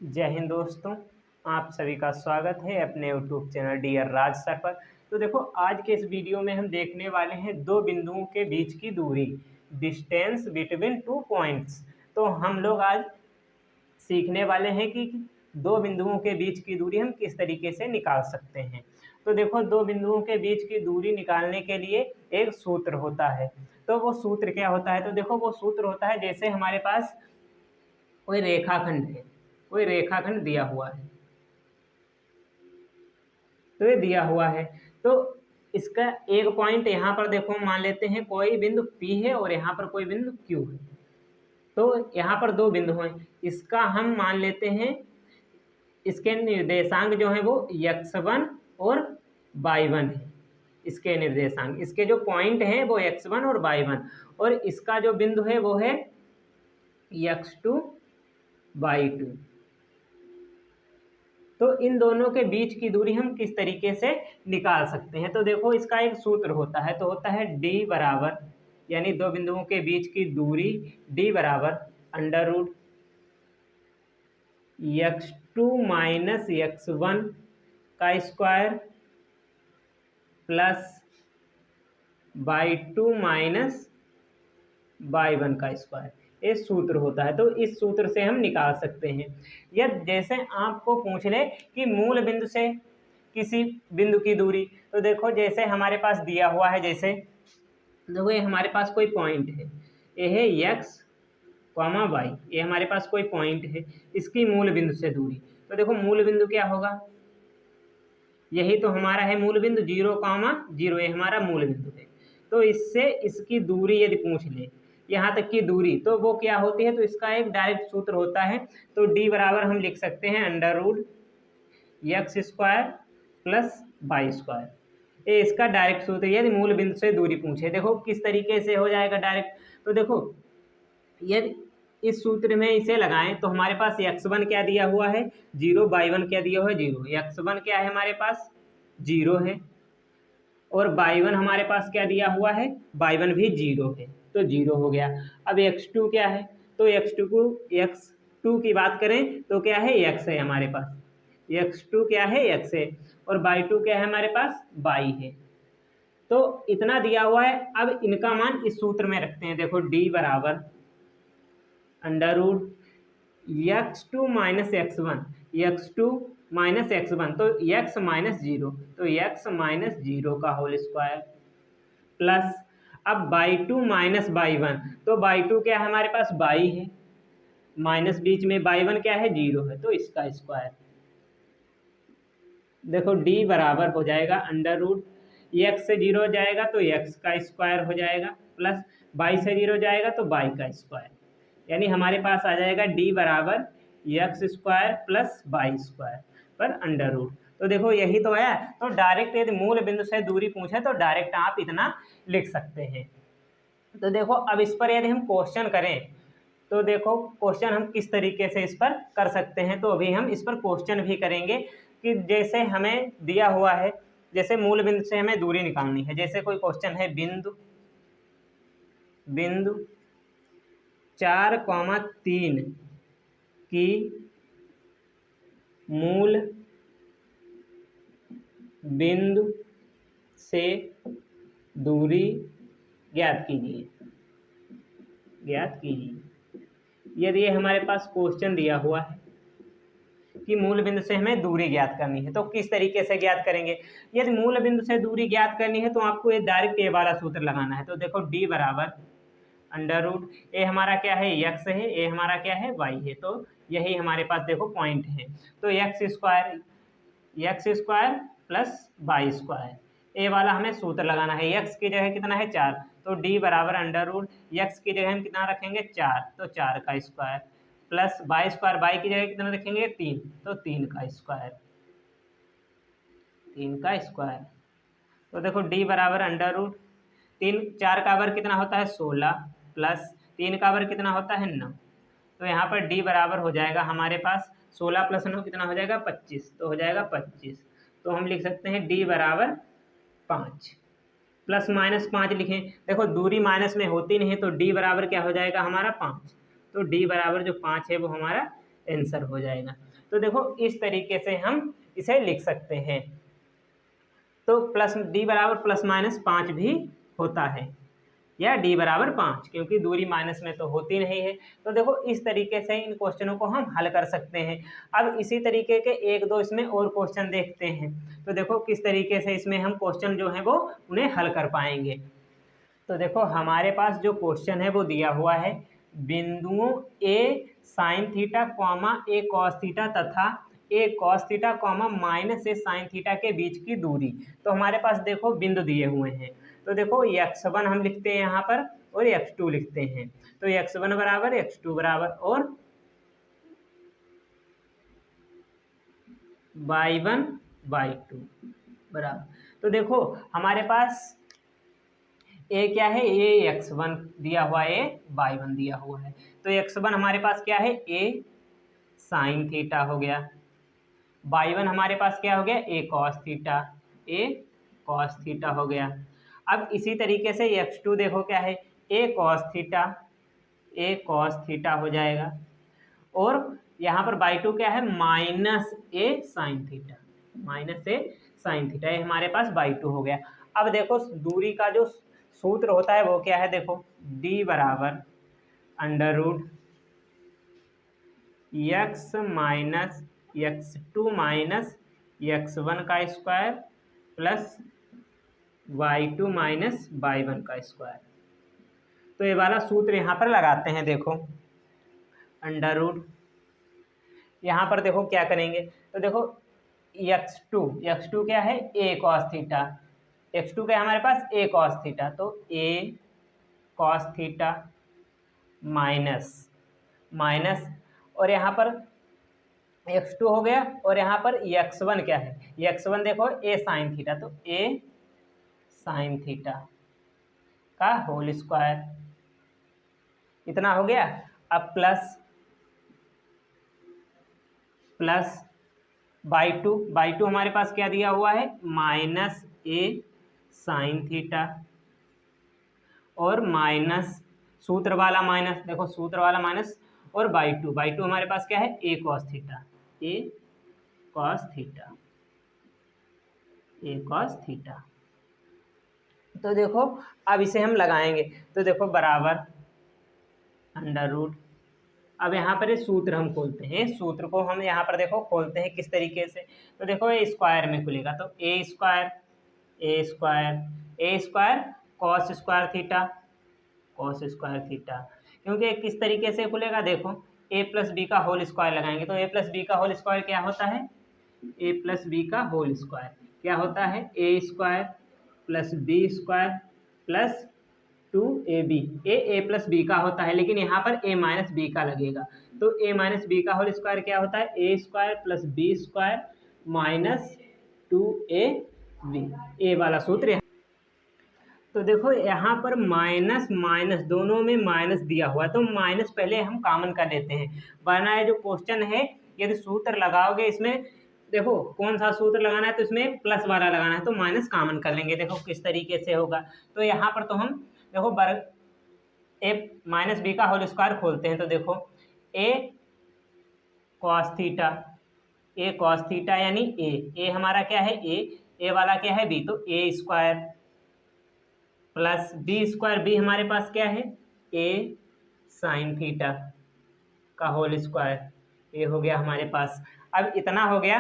जय हिंद दोस्तों, आप सभी का स्वागत है अपने यूट्यूब चैनल डियर राज सर पर। तो देखो, आज के इस वीडियो में हम देखने वाले हैं दो बिंदुओं के बीच की दूरी, डिस्टेंस बिटवीन टू पॉइंट्स। तो हम लोग आज सीखने वाले हैं कि दो बिंदुओं के बीच की दूरी हम किस तरीके से निकाल सकते हैं। तो देखो, दो बिंदुओं के बीच की दूरी निकालने के लिए एक सूत्र होता है। तो वो सूत्र क्या होता है? तो देखो, वो सूत्र होता है, जैसे हमारे पास कोई रेखाखंड है, कोई रेखाखंड दिया हुआ है। तो ये दिया हुआ है, तो इसका एक पॉइंट यहाँ पर देखो, मान लेते हैं कोई बिंदु P है और यहाँ पर कोई बिंदु Q है। तो यहाँ पर दो बिंदु हैं, इसका हम मान लेते हैं, इसके निर्देशांक जो है वो x1 और y1 है। इसके निर्देशांक, इसके जो पॉइंट हैं वो x1 और y1, और इसका जो बिंदु है वो है x2 y2। तो इन दोनों के बीच की दूरी हम किस तरीके से निकाल सकते हैं? तो देखो, इसका एक सूत्र होता है, तो होता है d बराबर, यानी दो बिंदुओं के बीच की दूरी d बराबर under root x2 minus x1 का square plus y2 minus y1 का स्क्वायर। ये सूत्र होता है। तो इस सूत्र से हम निकाल सकते हैं। या जैसे आपको पूछ ले कि मूल बिंदु से किसी बिंदु की दूरी, तो देखो, जैसे हमारे पास दिया हुआ है, जैसे देखो ये हमारे पास कोई पॉइंट है, ये है x, y, ये हमारे पास कोई पॉइंट है, इसकी मूल बिंदु से दूरी। तो देखो, मूल बिंदु क्या होगा? यही तो हमारा है मूल बिंदु, 0, 0, ये हमारा मूल बिंदु है। तो इससे इसकी दूरी यदि पूछ ले, यहाँ तक की दूरी, तो वो क्या होती है? तो इसका एक डायरेक्ट सूत्र होता है। तो d बराबर हम लिख सकते हैं under root x square plus y square. ये इसका डायरेक्ट सूत्र, यदि मूल बिंदु से दूरी पूछे। देखो किस तरीके से हो जाएगा डायरेक्ट। तो देखो, यदि इस सूत्र में इसे लगाएं तो हमारे पास x1 क्या दिया हुआ है? 0, y1 क्या दिया हुआ है? 0। x1 क्या है हमारे पास? 0 है, और y1 हमारे पास क्या दिया हुआ है? y1 भी 0 है, तो 0 हो गया। अब x2 क्या है? तो x2 की बात करें तो क्या है? x है हमारे पास, x2 क्या है? x है, और y2 क्या है हमारे पास? y है। तो इतना दिया हुआ है। अब इनका मान इस सूत्र में रखते हैं। देखो, d बराबर under root x2 minus x1, x2 minus x1, तो x माइनस 0, तो x माइनस 0 का होल स्क्वायर प्लस, अब y2 माइनस y1, तो y2 क्या है हमारे पास? y है, माइनस बीच में y1 क्या है? 0 है, तो इसका स्क्वायर। देखो, d बराबर हो जाएगा अंडर रूट x से 0 हो जाएगा तो x का स्क्वायर हो जाएगा, प्लस y से 0 हो जाएगा तो y का स्क्वायर, यानी हमारे पास आ जाएगा d बराबर x square plus y square पर अंडर रूट। तो देखो, यही तो है। तो डायरेक्ट यदि मूल बिंदु से दूरी पूछे तो डायरेक्ट आप इतना लिख सकते हैं। तो देखो, अब इस पर यदि हम क्वेश्चन करें, तो देखो क्वेश्चन हम किस तरीके से इस पर कर सकते हैं। तो अभी हम इस पर क्वेश्चन भी करेंगे कि जैसे हमें दिया हुआ है, जैसे मूल बिंदु से हमें दूरी निकालनी है। जैसे कोई क्वेश्चन है, बिंदु 4, 3 की मूल बिंदु से दूरी ज्ञात कीजिए। यदि ये हमारे पास क्वेश्चन दिया हुआ है कि मूल बिंदु से हमें दूरी ज्ञात करनी है, तो किस तरीके से ज्ञात करेंगे? यदि मूल बिंदु से दूरी ज्ञात करनी है तो आपको ये डायरेक्ट ये वाला सूत्र लगाना है। तो देखो, d बराबर अंडर रूट, ए हमारा क्या है? x है, ए हमारा क्या है? y है। तो यही हमारे पास देखो पॉइंट है। तो x square plus y square, a वाला हमें सूत्र लगाना है। x की जगह कितना है? 4, तो d बराबर अंडर रूट एक्स की जगह हम कितना रखेंगे? 4, तो 4 का square plus y square, y की जगह कितना रखेंगे? 3, तो 3 का स्क्वायर, 3 का स्क्वायर। तो देखो, d बराबर अंडर रूट 3, 4 का वर्ग कितना होता है? 16, प्लस 3 का वर्ग कितना होता है? 9। तो यहाँ पर d बराबर हो जाएगा हमारे पास 16 प्लस 9 कितना हो जाएगा? 25, तो हो जाएगा 25। तो हम लिख सकते हैं d बराबर 5, प्लस माइनस 5 लिखें। देखो, दूरी माइनस में होती नहीं है, तो d बराबर क्या हो जाएगा हमारा? 5। तो d बराबर जो 5 है वो हमारा आंसर हो जाएगा। तो देखो इस तरीके से हम इसे लिख सकते हैं। तो प्लस डी बराबर प्लस माइनस 5 भी होता है, या डी बराबर 5, क्योंकि दूरी माइनस में तो होती नहीं है। तो देखो इस तरीके से इन क्वेश्चनों को हम हल कर सकते हैं। अब इसी तरीके के एक दो इसमें और क्वेश्चन देखते हैं। तो देखो किस तरीके से इसमें हम क्वेश्चन जो है वो उन्हें हल कर पाएंगे। तो देखो हमारे पास जो क्वेश्चन है वो दिया हुआ है, बिंदुओं ए साइन थीटा कॉमा ए कॉस थीटा तथा ए कॉस थीटा कॉमा माइनस ए साइन थीटा के बीच की दूरी। तो हमारे पास देखो बिंदु दिए हुए हैं। तो देखो x1 हम लिखते हैं यहाँ पर और x2 लिखते हैं। तो x1 बराबर x2 बराबर और y1 y2 बराबर। तो देखो हमारे पास ए क्या है, ए x1 दिया हुआ है, ए y1 दिया हुआ है। तो x1 हमारे पास क्या है, ए साइन थीटा हो गया, y1 हमारे पास क्या हो गया, ए cos theta, a cos theta हो गया। अब इसी तरीके से x2 देखो क्या है, a cos theta, a cos theta हो जाएगा। और यहाँ पर y2 क्या है, माइनस ए साइन थीटा, माइनस ए साइन थीटा, ये हमारे पास y2 हो गया। अब देखो दूरी का जो सूत्र होता है वो क्या है, देखो d बराबर under root x minus x2 minus x1 का square plus y2 minus y1 का स्क्वायर। तो ये वाला सूत्र यहाँ पर लगाते हैं। देखो अंडर रूट, यहाँ पर देखो क्या करेंगे, तो देखो x2 क्या है, a कॉस थीटा, x2 क्या है हमारे पास, a कॉस थीटा, तो a cos theta minus minus, और यहाँ पर x2 हो गया, और यहाँ पर x1 क्या है, x1 देखो a साइन थीटा, तो a साइन थीटा का होल स्क्वायर, इतना हो गया। अब प्लस बाई टू हमारे पास क्या दिया हुआ है, माइनस ए साइन थीटा, और माइनस सूत्र वाला माइनस, देखो सूत्र वाला माइनस, और बाई टू हमारे पास क्या है, a cos theta, a cos theta, a cos theta. तो देखो अब इसे हम लगाएंगे, तो देखो बराबर अंडर रूट, अब यहाँ पर ये सूत्र हम खोलते हैं, सूत्र को हम यहाँ पर देखो खोलते हैं किस तरीके से। तो देखो ये स्क्वायर में खुलेगा, तो a square cos square theta, cos square theta, क्योंकि किस तरीके से खुलेगा, देखो ए प्लस बी का होल स्क्वायर लगाएंगे, तो ए प्लस बी का होल स्क्वायर क्या होता है, ए प्लस बी का होल स्क्वायर क्या होता है, a square plus b square plus 2ab, a plus b का होता है, लेकिन यहाँ पर a माइनस बी का लगेगा, तो a माइनस बी का होल स्क्वायर क्या होता है, a square plus b square minus 2ab, a वाला सूत्र। तो देखो यहाँ पर माइनस माइनस दोनों में माइनस दिया हुआ है, तो माइनस पहले हम कॉमन कर लेते हैं, वरना ये जो क्वेश्चन है यदि सूत्र लगाओगे इसमें, देखो कौन सा सूत्र लगाना है, तो इसमें प्लस वाला लगाना है, तो माइनस कॉमन कर लेंगे। देखो किस तरीके से होगा, तो यहाँ पर तो हम देखो वर्ग ए माइनस बी का होल स्क्वायर खोलते हैं, तो देखो ए cos theta, a cos theta यानी ए हमारा क्या है, ए वाला क्या है बी, तो a square plus b square, b हमारे पास क्या है, ए साइन थीटा का होल स्क्वायर, ये हो गया हमारे पास। अब इतना हो गया,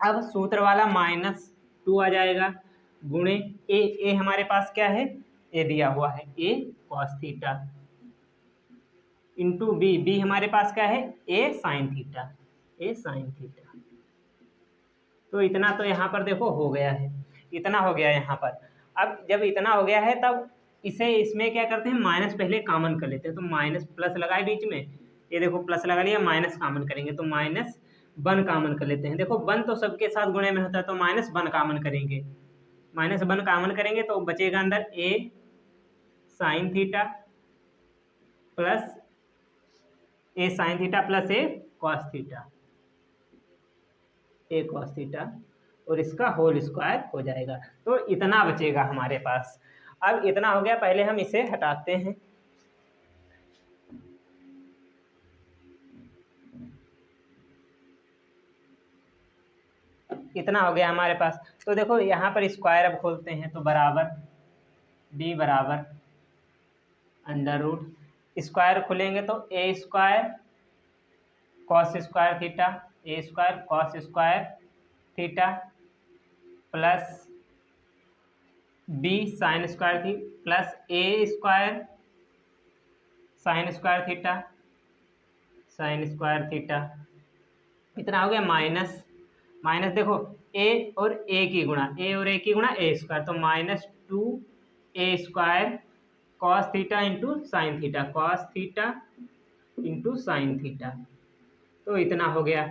अब सूत्र वाला -2 आ जाएगा गुणे ए हमारे पास क्या है, ए दिया हुआ है, a cos theta into B हमारे पास क्या है, a sine theta, A sine theta. तो इतना तो यहाँ पर देखो हो गया है, इतना हो गया यहाँ पर। अब जब इतना हो गया है तब इसे इसमें क्या करते हैं, माइनस पहले कॉमन कर लेते हैं, तो माइनस प्लस लगाए बीच में, ये देखो प्लस लगा लिया, माइनस कॉमन करेंगे तो -1 कॉमन कर लेते हैं। देखो 1 तो सबके साथ गुणे में होता है, तो -1 कॉमन करेंगे, -1 कॉमन करेंगे तो बचेगा अंदर ए sine theta plus A sine theta plus A cos theta, a cos theta, और इसका होल स्क्वायर हो जाएगा। तो इतना बचेगा हमारे पास। अब इतना हो गया, पहले हम इसे हटाते हैं, इतना हो गया हमारे पास। तो देखो यहाँ पर स्क्वायर अब खोलते हैं, तो बराबर d बराबर अंडर रूट, स्क्वायर खुलेंगे तो a square cos square theta, a square cos square theta plus b sine square theta plus a square sine square theta, sine square theta. इतना हो गया माइनस माइनस, देखो ए और ए की गुणा, ए और ए की गुणा ए स्क्वायर, तो minus 2 a square cos theta into sine theta, cos theta into sine theta. तो इतना हो गया।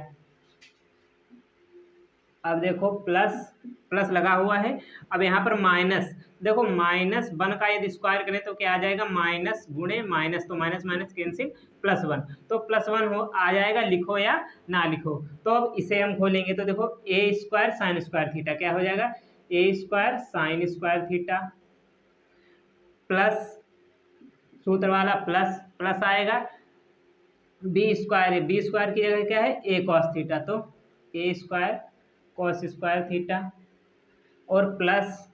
अब देखो प्लस प्लस लगा हुआ है, अब यहाँ पर माइनस, देखो -1 का यदि स्क्वायर करें तो क्या आ जाएगा, माइनस गुणे माइनस, तो माइनस माइनस कैंसिल, +1, तो +1 हो आ जाएगा, लिखो या ना लिखो। तो अब इसे हम खोलेंगे तो देखो a square sine square theta क्या हो जाएगा, a square sine square theta plus सूत्र वाला प्लस प्लस आएगा, बी स्क्वायर है, बी स्क्वायर की जगह क्या है ए कॉस थीटा, तो a square cos square theta और plus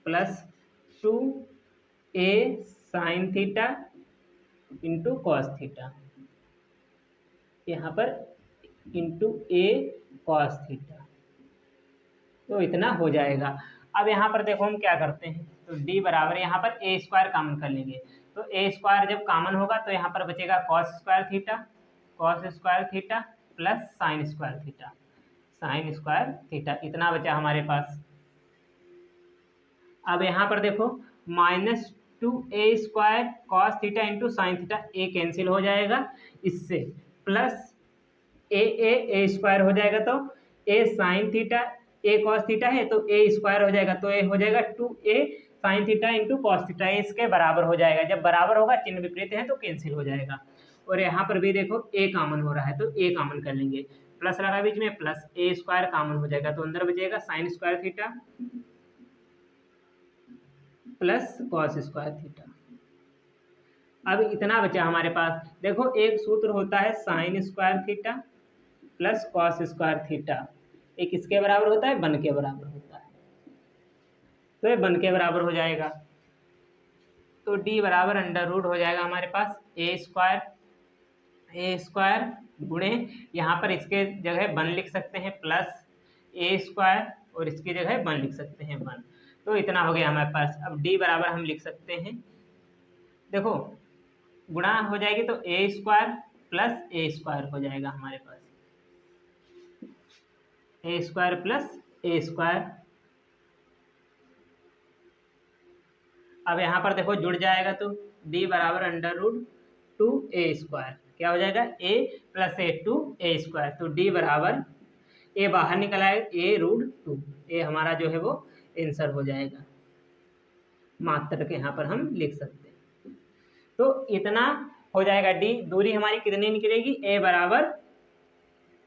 plus 2 a sine theta into cos theta, यहाँ पर इंटू ए कॉस थीटा। तो इतना हो जाएगा। अब यहाँ पर देखो हम क्या करते हैं, तो d बराबर यहाँ पर ए स्क्वायर कॉमन कर लेंगे, तो ए स्क्वायर जब कॉमन होगा तो यहाँ पर बचेगा cos square theta plus sine square theta, sine square theta, इतना बचा हमारे पास। अब यहाँ पर देखो -2a square cos theta into sine theta, a cancel हो जाएगा इससे, प्लस ए स्क्वायर हो जाएगा, तो a sine theta a cos theta है तो ए स्क्वायर हो जाएगा, तो ए हो जाएगा 2a sign theta into cos theta, इसके बराबर हो जाएगा, जब बराबर होगा चिन्ह विपरीत है तो कैंसिल हो जाएगा। और यहाँ पर भी देखो ए कॉमन हो रहा है तो ए कॉमन कर लेंगे, प्लस लगा बीच में, प्लस ए स्क्वायर कॉमन हो जाएगा, तो अंदर बचेगा sign square theta plus cos square theta. अब इतना बचा हमारे पास, देखो एक सूत्र होता है sign square theta plus cos square theta, एक इसके बराबर होता है 1 के बराबर होता है, तो ये 1 के बराबर हो जाएगा। तो d बराबर अंडर रूट हो जाएगा हमारे पास ए स्क्वायर गुणे, यहाँ पर इसके जगह 1 लिख सकते हैं प्लस ए स्क्वायर और इसकी जगह 1 लिख सकते हैं 1, तो इतना हो गया हमारे पास। अब d बराबर हम लिख सकते हैं, देखो गुणा हो जाएगी तो a square plus a square हो जाएगा हमारे पास, ए स्क्वायर प्लस ए स्क्वायर। अब यहाँ पर देखो जुड़ जाएगा तो d बराबर अंडर रूट 2a स्क्वायर, क्या हो जाएगा a plus A 2a square, तो d बराबर a बाहर निकल आएगा a रूट 2, a हमारा जो है वो आंसर हो जाएगा, मात्रक यहाँ पर हम लिख सकते हैं। तो इतना हो जाएगा, d दूरी हमारी कितनी निकलेगी,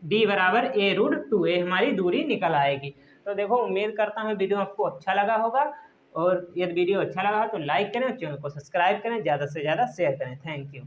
d बराबर a रूट 2a हमारी दूरी निकल आएगी। तो देखो उम्मीद करता हूँ वीडियो आपको अच्छा लगा होगा, और यदि वीडियो अच्छा लगा हो तो लाइक करें और चैनल को सब्सक्राइब करें, ज़्यादा से ज़्यादा शेयर करें। Thank you.